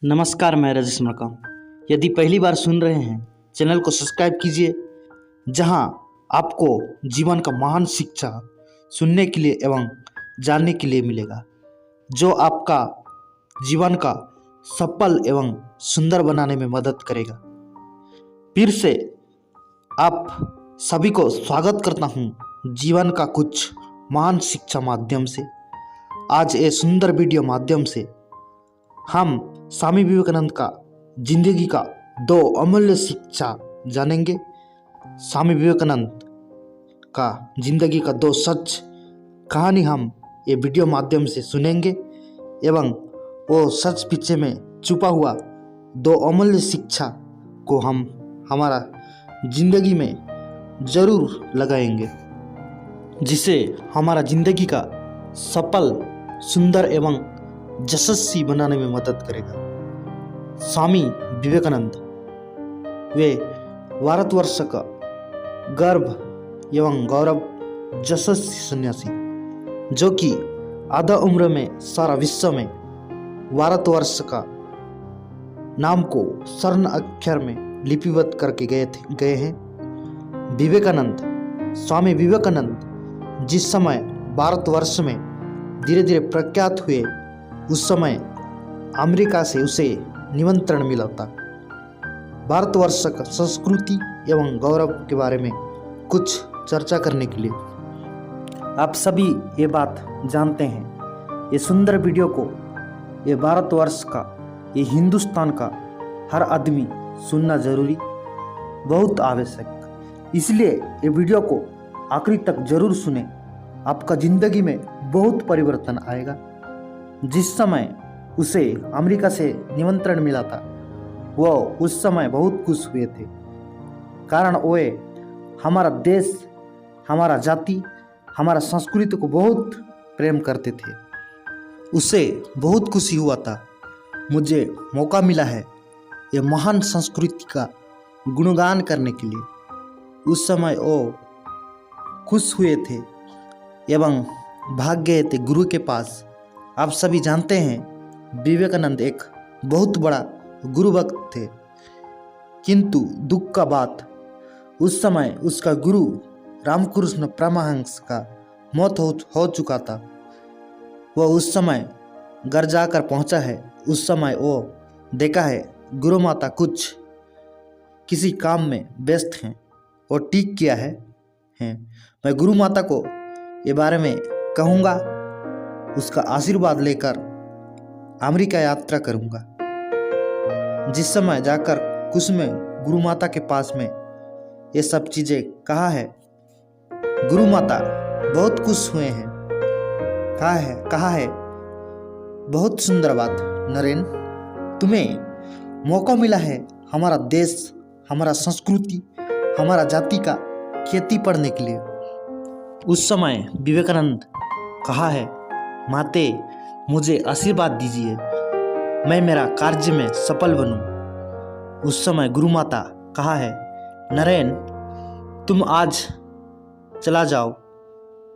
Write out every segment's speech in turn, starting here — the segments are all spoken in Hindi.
नमस्कार, मैं राजेश मरकाम। यदि पहली बार सुन रहे हैं, चैनल को सब्सक्राइब कीजिए, जहां आपको जीवन का महान शिक्षा सुनने के लिए एवं जानने के लिए मिलेगा, जो आपका जीवन का सफल एवं सुंदर बनाने में मदद करेगा। फिर से आप सभी को स्वागत करता हूं जीवन का कुछ महान शिक्षा माध्यम से। आज ये सुंदर वीडियो माध्यम से हम स्वामी विवेकानंद का जिंदगी का 2 अमूल्य शिक्षा जानेंगे। स्वामी विवेकानंद का जिंदगी का 2 सच कहानी हम ये वीडियो माध्यम से सुनेंगे एवं वो सच पीछे में छुपा हुआ 2 अमूल्य शिक्षा को हम हमारा जिंदगी में ज़रूर लगाएंगे, जिससे हमारा जिंदगी का सफल, सुंदर एवं यशस्वी बनाने में मदद करेगा। स्वामी विवेकानंद वे भारतवर्ष का गर्व एवं गौरव यशस्वी सन्यासी, जो कि आधा उम्र में सारा विश्व में भारतवर्ष का नाम को स्वर्ण अक्षर में लिपिबद्ध करके गए हैं। विवेकानंद, स्वामी विवेकानंद जिस समय भारतवर्ष में धीरे धीरे प्रख्यात हुए, उस समय अमेरिका से उसे निमंत्रण मिला था भारतवर्ष का संस्कृति एवं गौरव के बारे में कुछ चर्चा करने के लिए। आप सभी ये बात जानते हैं। ये सुंदर वीडियो को ये भारतवर्ष का, ये हिंदुस्तान का हर आदमी सुनना जरूरी, बहुत आवश्यक। इसलिए ये वीडियो को आखिरी तक जरूर सुने। आपका ज़िंदगी में बहुत परिवर्तन आएगा। जिस समय उसे अमेरिका से निमंत्रण मिला था, वो उस समय बहुत खुश हुए थे, कारण वे हमारा देश, हमारा जाति, हमारा संस्कृति को बहुत प्रेम करते थे। उसे बहुत खुशी हुआ था, मुझे मौका मिला है ये महान संस्कृति का गुणगान करने के लिए। उस समय वो खुश हुए थे एवं भाग गए थे गुरु के पास। आप सभी जानते हैं विवेकानंद एक बहुत बड़ा गुरु भक्त थे, किंतु दुख का बात, उस समय उसका गुरु रामकृष्ण परमहंस का मौत हो चुका था। वह उस समय घर जाकर पहुंचा है। उस समय वो देखा है गुरु माता कुछ किसी काम में व्यस्त हैं और ठीक किया है। मैं गुरु माता को ये बारे में कहूँगा, उसका आशीर्वाद लेकर अमेरिका यात्रा करूँगा। जिस समय जाकर कुछ में गुरु माता के पास में ये सब चीज़ें कहा है, गुरु माता बहुत खुश हुए हैं। कहा है बहुत सुंदर बात नरेन, तुम्हें मौका मिला है हमारा देश, हमारा संस्कृति, हमारा जाति का खेती पढ़ने के लिए। उस समय विवेकानंद कहा है, माते मुझे आशीर्वाद दीजिए, मैं मेरा कार्य में सफल बनूं। उस समय गुरु माता कहा है, नरेन तुम आज चला जाओ,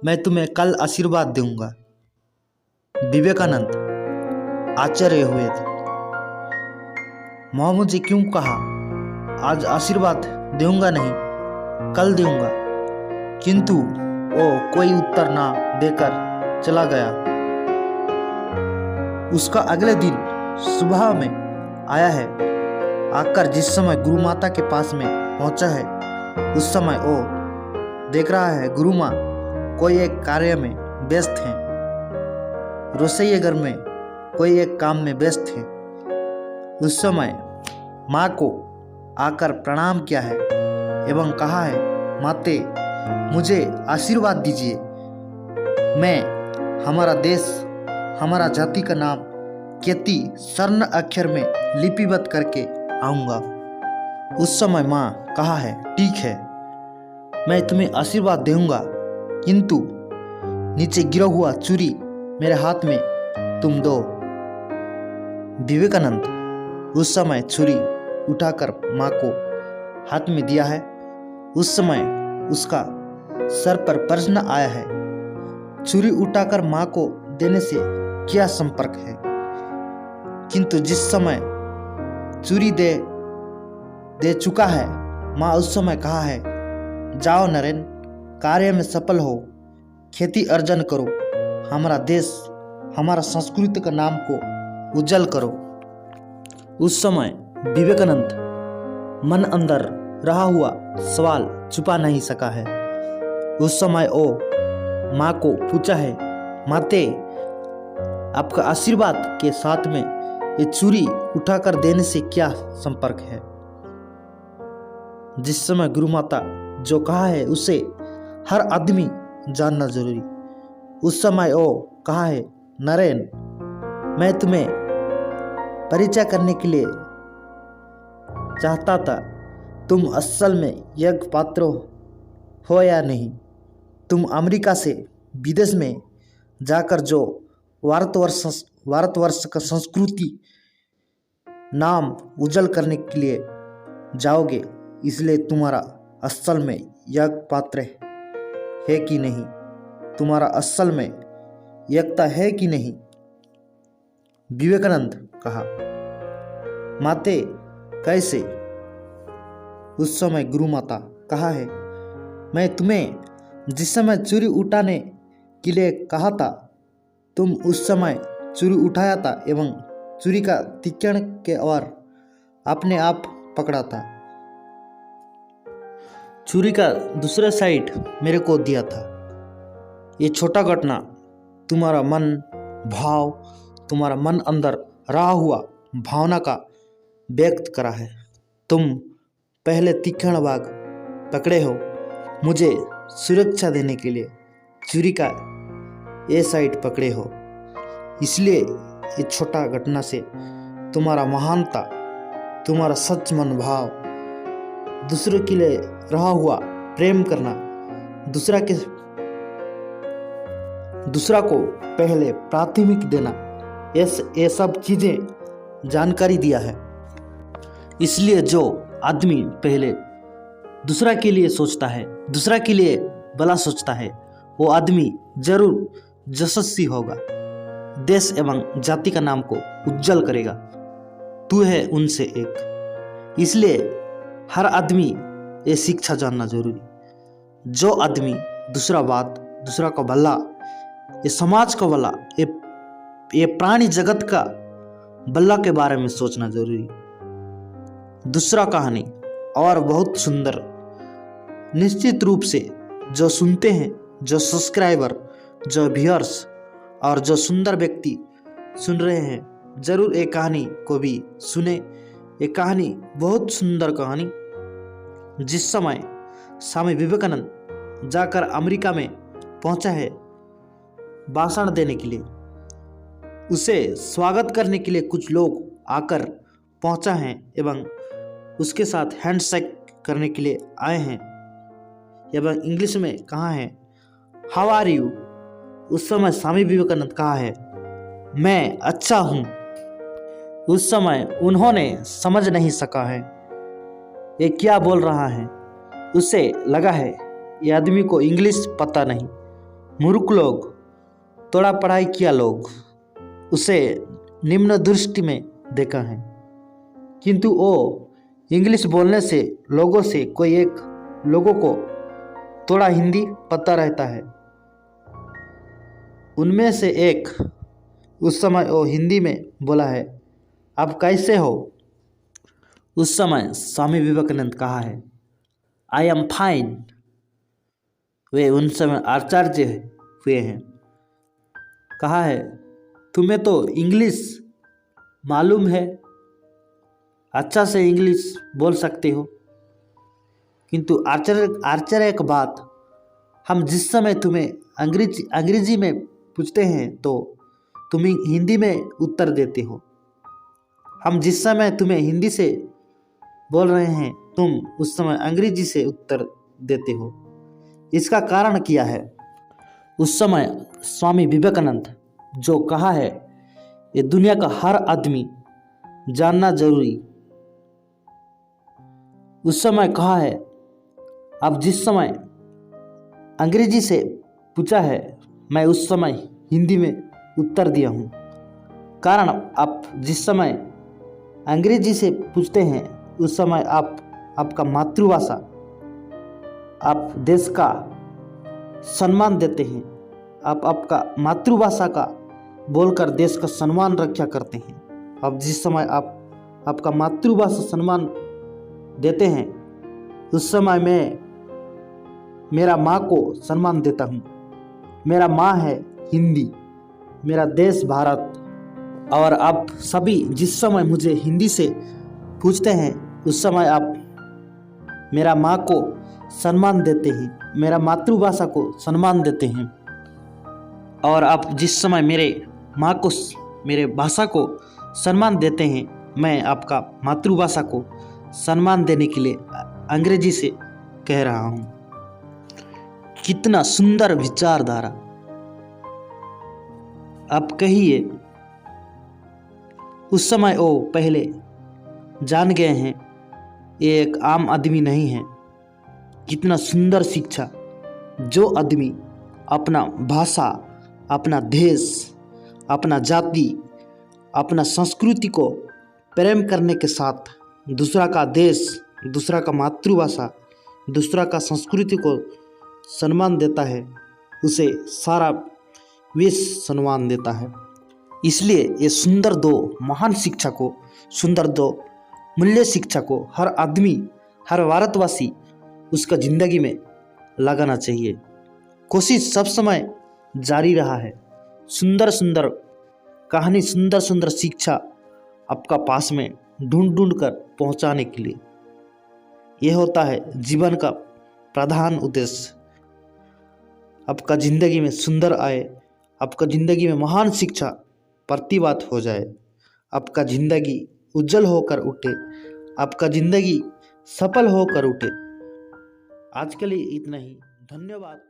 मैं तुम्हें कल आशीर्वाद दूंगा। विवेकानंद आश्चर्य हुए थे, माँ मुझे क्यों कहा आज आशीर्वाद दूंगा नहीं, कल दूंगा। किंतु वो कोई उत्तर ना देकर चला गया। उसका अगले दिन सुबह में आया है, आकर जिस समय गुरु माता के पास में पहुंचा है, उस समय वो देख रहा है गुरु माँ कोई एक कार्य में व्यस्त हैं, रसोई घर में कोई एक काम में व्यस्त है। उस समय माँ को आकर प्रणाम किया है एवं कहा है, माते मुझे आशीर्वाद दीजिए, मैं हमारा देश, हमारा जाति का नाम खेती स्वर्ण अक्षर में लिपिबद्ध करके आऊँगा। उस समय माँ कहा है, ठीक है मैं तुम्हें आशीर्वाद दूंगा, किंतु नीचे गिरा हुआ चूड़ी मेरे हाथ में तुम दो। विवेकानंद उस समय छुरी उठाकर माँ को हाथ में दिया है। उस समय उसका सर पर प्रश्न आया है, छुरी उठाकर माँ को देने से क्या संपर्क है। किंतु जिस समय चूरी दे चुका है। माँ उस समय कहा है, जाओ नरेन, कार्य में सफल हो, खेती अर्जन करो, हमारा देश, हमारा संस्कृति का नाम को उज्जवल करो। उस समय विवेकानंद मन अंदर रहा हुआ सवाल छुपा नहीं सका है। उस समय वो माँ को पूछा है, माते, आपका आशीर्वाद के साथ में ये चूरी उठाकर देने से क्या संपर्क है? जिस समय गुरु माता जो कहा है उसे हर आदमी जानना जरूरी। उस समय वो कहा है, नरेन, मैं तुम्हें परिचय करने के लिए चाहता था, तुम असल में यज्ञ पात्र हो या नहीं। तुम अमेरिका से विदेश में जाकर जो भारतवर्ष का संस्कृति नाम उज्जवल करने के लिए जाओगे, इसलिए तुम्हारा असल में यज्ञ पात्र है कि नहीं, तुम्हारा असल में यज्ञता है कि नहीं। विवेकानंद कहा, माते कैसे? उस समय गुरु माता कहा है, मैं तुम्हें जिस समय चूरी उठाने के लिए कहा था, तुम उस समय चूरी उठाया था एवं चूरी का तीक्ष्ण के और अपने आप पकड़ा था। चूरी का दूसरा साइड मेरे को दिया था। ये छोटा घटना तुम्हारा मन भाव, तुम्हारा मन अंदर रहा हुआ भावना का व्यक्त करा है। तुम पहले तीक्ष्ण भाग पकड़े हो, मुझे सुरक्षा देने के लिए चूरी का ये साइड पकड़े हो। इसलिए ये छोटा घटना से तुम्हारा महानता, तुम्हारा सच मन भाव, दूसरों के लिए रहा हुआ प्रेम करना, दूसरा को पहले प्राथमिक देना, ये सब चीजें जानकारी दिया है। इसलिए जो आदमी पहले दूसरा के लिए सोचता है, दूसरा के लिए भला सोचता है, वो आदमी जरूर यशस्वी होगा, देश एवं जाति का नाम को उज्जवल करेगा। तू है उनसे एक। इसलिए हर आदमी ये शिक्षा जानना जरूरी। जो आदमी दूसरा बात, दूसरा का भला, ये समाज का भला, ये प्राणी जगत का भला के बारे में सोचना जरूरी। दूसरा कहानी और बहुत सुंदर, निश्चित रूप से जो सुनते हैं, जो सब्सक्राइबर, जो व्यूअर्स और जो सुंदर व्यक्ति सुन रहे हैं, जरूर एक कहानी को भी सुने। एक कहानी, बहुत सुंदर कहानी, जिस समय स्वामी विवेकानंद जाकर अमेरिका में पहुंचा है भाषण देने के लिए, उसे स्वागत करने के लिए कुछ लोग आकर पहुंचा हैं एवं उसके साथ हैंडशेक करने के लिए आए हैं एवं इंग्लिश में कहा है, हाउ आर यू। उस समय स्वामी विवेकानंद कहा है, मैं अच्छा हूं। उस समय उन्होंने समझ नहीं सका है ये क्या बोल रहा है। उसे लगा है ये आदमी को इंग्लिश पता नहीं, मूर्ख लोग, थोड़ा पढ़ाई किया लोग उसे निम्न दृष्टि में देखा है। किंतु वो इंग्लिश बोलने से लोगों से कोई एक लोगों को थोड़ा हिंदी पता रहता है। उनमें से एक उस समय वो हिंदी में बोला है, आप कैसे हो। उस समय स्वामी विवेकानंद कहा है, आई एम फाइन। वे उन समय आचार्य हुए हैं। कहा है, तुम्हें तो इंग्लिश मालूम है, अच्छा से इंग्लिश बोल सकते हो, किंतु आश्चर्य एक बात, हम जिस समय तुम्हें अंग्रेजी में पूछते हैं तो तुम हिंदी में उत्तर देते हो। हम जिस समय तुम्हें हिंदी से बोल रहे हैं, तुम उस समय अंग्रेजी से उत्तर देते हो। इसका कारण क्या है? उस समय स्वामी विवेकानंद जो कहा है, ये दुनिया का हर आदमी जानना जरूरी। उस समय कहा है, अब जिस समय अंग्रेजी से पूछा है, मैं उस समय हिंदी में उत्तर दिया हूँ। कारण आप जिस समय अंग्रेजी से पूछते हैं उस समय आप आपका मातृभाषा, आप देश का सम्मान देते हैं। आप आपका मातृभाषा का बोलकर देश का सम्मान रक्षा करते हैं। अब जिस समय आप आपका मातृभाषा सम्मान देते हैं उस समय मैं मेरा माँ को सम्मान देता हूँ। मेरा माँ है हिंदी, मेरा देश भारत। और आप सभी जिस समय मुझे हिंदी से पूछते हैं उस समय आप मेरा माँ को सम्मान देते हैं, मेरा मातृभाषा को सम्मान देते हैं। और आप जिस समय मेरे माँ को, मेरे भाषा को सम्मान देते हैं, मैं आपका मातृभाषा को सम्मान देने के लिए अंग्रेजी से कह रहा हूँ। कितना सुंदर विचारधारा। आप कहिए उस समय वो पहले जान गए हैं ये एक आम आदमी नहीं है। कितना सुंदर शिक्षा। जो आदमी अपना भाषा, अपना देश, अपना जाति, अपना संस्कृति को प्रेम करने के साथ दूसरा का देश, दूसरा का मातृभाषा, दूसरा का संस्कृति को सम्मान देता है, उसे सारा विश्व सम्मान देता है। इसलिए ये सुंदर दो महान शिक्षा को, सुंदर दो मूल्य शिक्षा को हर आदमी, हर भारतवासी उसका ज़िंदगी में लगाना चाहिए। कोशिश सब समय जारी रहा है। सुंदर सुंदर कहानी, सुंदर सुंदर शिक्षा आपका पास में ढूंढ ढूंढ कर पहुंचाने के लिए। यह होता है जीवन का प्रधान उद्देश्य। आपका ज़िंदगी में सुंदर आए, आपका ज़िंदगी में महान शिक्षा प्रतिभात हो जाए, आपका ज़िंदगी उज्जवल होकर उठे, आपका ज़िंदगी सफल होकर उठे। आज के लिए इतना ही। धन्यवाद।